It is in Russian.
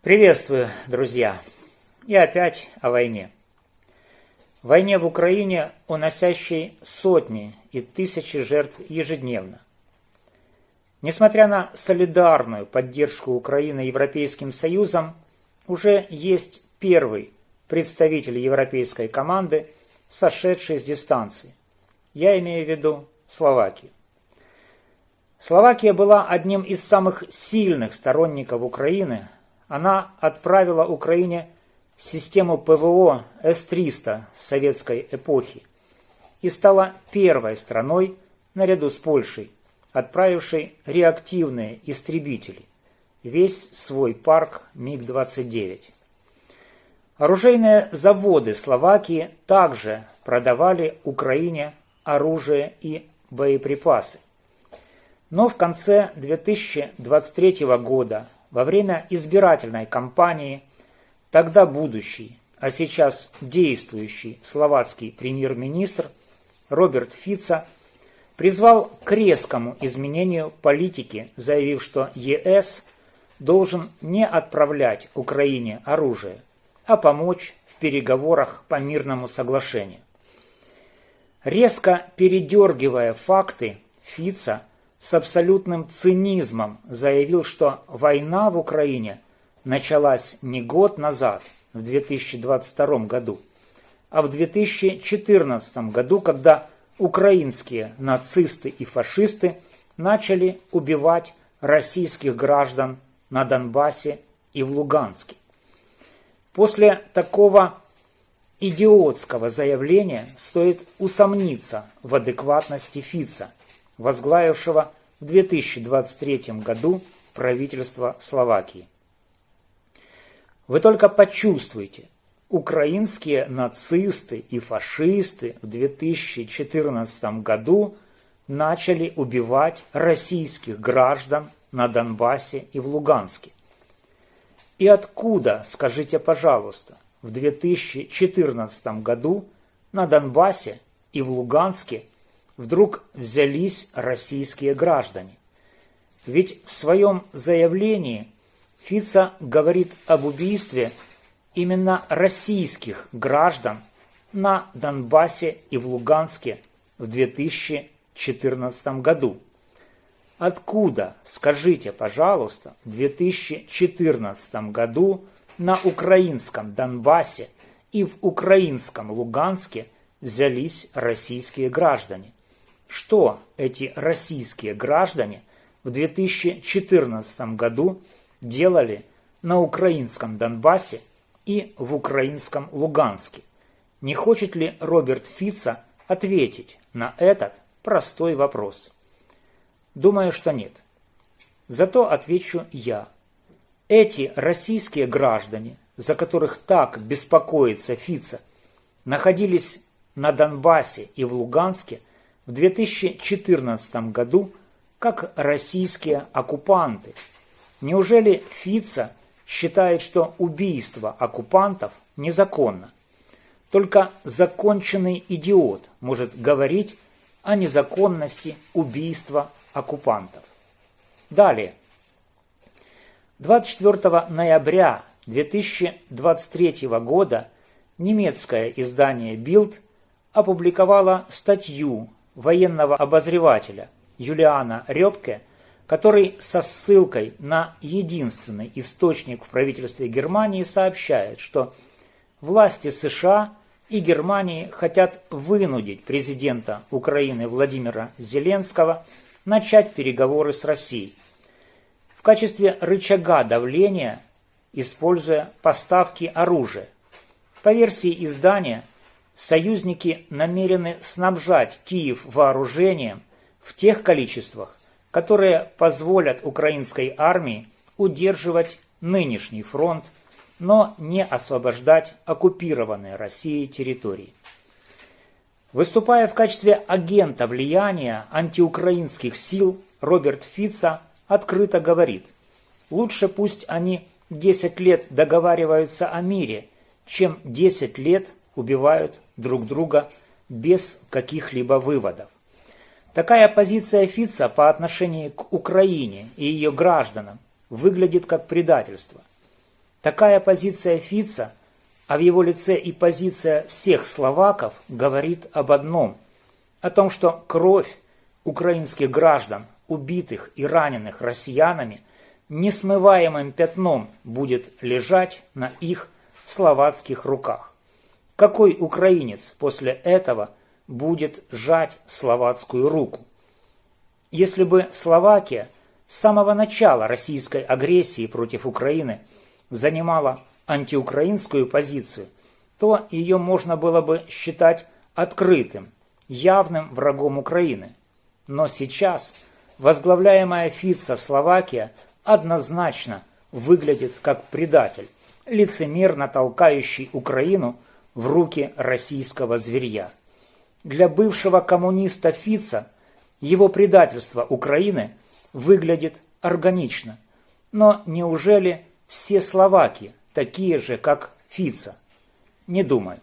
Приветствую, друзья! И опять о войне. Войне в Украине, уносящей сотни и тысячи жертв ежедневно. Несмотря на солидарную поддержку Украины Европейским Союзом, уже есть первый представитель европейской команды, сошедший с дистанции. Я имею в виду Словакию. Словакия была одним из самых сильных сторонников Украины. Она отправила Украине систему ПВО С-300 советской эпохи и стала первой страной, наряду с Польшей, отправившей реактивные истребители, весь свой парк МиГ-29. Оружейные заводы Словакии также продавали Украине оружие и боеприпасы. Но в конце 2023 года, во время избирательной кампании, тогда будущий, а сейчас действующий словацкий премьер-министр Роберт Фицо призвал к резкому изменению политики, заявив, что ЕС должен не отправлять Украине оружие, а помочь в переговорах по мирному соглашению. Резко передергивая факты, Фицо с абсолютным цинизмом заявил, что война в Украине началась не год назад, в 2022 году, а в 2014 году, когда украинские нацисты и фашисты начали убивать российских граждан на Донбассе и в Луганске. После такого идиотского заявления стоит усомниться в адекватности Фицо, возглавившего в 2023 году правительство Словакии. Вы только почувствуйте, украинские нацисты и фашисты в 2014 году начали убивать российских граждан на Донбассе и в Луганске. И откуда, скажите, пожалуйста, в 2014 году на Донбассе и в Луганске вдруг взялись российские граждане? Ведь в своем заявлении Фицо говорит об убийстве именно российских граждан на Донбассе и в Луганске в 2014 году. Откуда, скажите, пожалуйста, в 2014 году на украинском Донбассе и в украинском Луганске взялись российские граждане? Что эти российские граждане в 2014 году делали на украинском Донбассе и в украинском Луганске? Не хочет ли Роберт Фицо ответить на этот простой вопрос? Думаю, что нет. Зато отвечу я. Эти российские граждане, за которых так беспокоится Фицо, находились на Донбассе и в Луганске в 2014 году как российские оккупанты. Неужели Фицо считает, что убийство оккупантов незаконно? Только законченный идиот может говорить о незаконности убийства оккупантов. Далее. 24 ноября 2023 года немецкое издание Bild опубликовало статью военного обозревателя Юлиана Рёбке, который со ссылкой на единственный источник в правительстве Германии сообщает, что власти США и Германии хотят вынудить президента Украины Владимира Зеленского начать переговоры с Россией в качестве рычага давления, используя поставки оружия. По версии издания, союзники намерены снабжать Киев вооружением в тех количествах, которые позволят украинской армии удерживать нынешний фронт, но не освобождать оккупированные Россией территории. Выступая в качестве агента влияния антиукраинских сил, Роберт Фицо открыто говорит: лучше пусть они 10 лет договариваются о мире, чем 10 лет убивают друг друга без каких-либо выводов. Такая позиция Фицо по отношению к Украине и ее гражданам выглядит как предательство. Такая позиция Фица, а в его лице и позиция всех словаков, говорит об одном – о том, что кровь украинских граждан, убитых и раненых россиянами, несмываемым пятном будет лежать на их словацких руках. Какой украинец после этого будет жать словацкую руку? Если бы Словакия с самого начала российской агрессии против Украины занимала антиукраинскую позицию, то ее можно было бы считать открытым, явным врагом Украины. Но сейчас возглавляемая Фица Словакия однозначно выглядит как предатель, лицемерно толкающий Украину в руки российского зверья. Для бывшего коммуниста Фица его предательство Украины выглядит органично. Но неужели все словаки такие же, как Фица? Не думаю.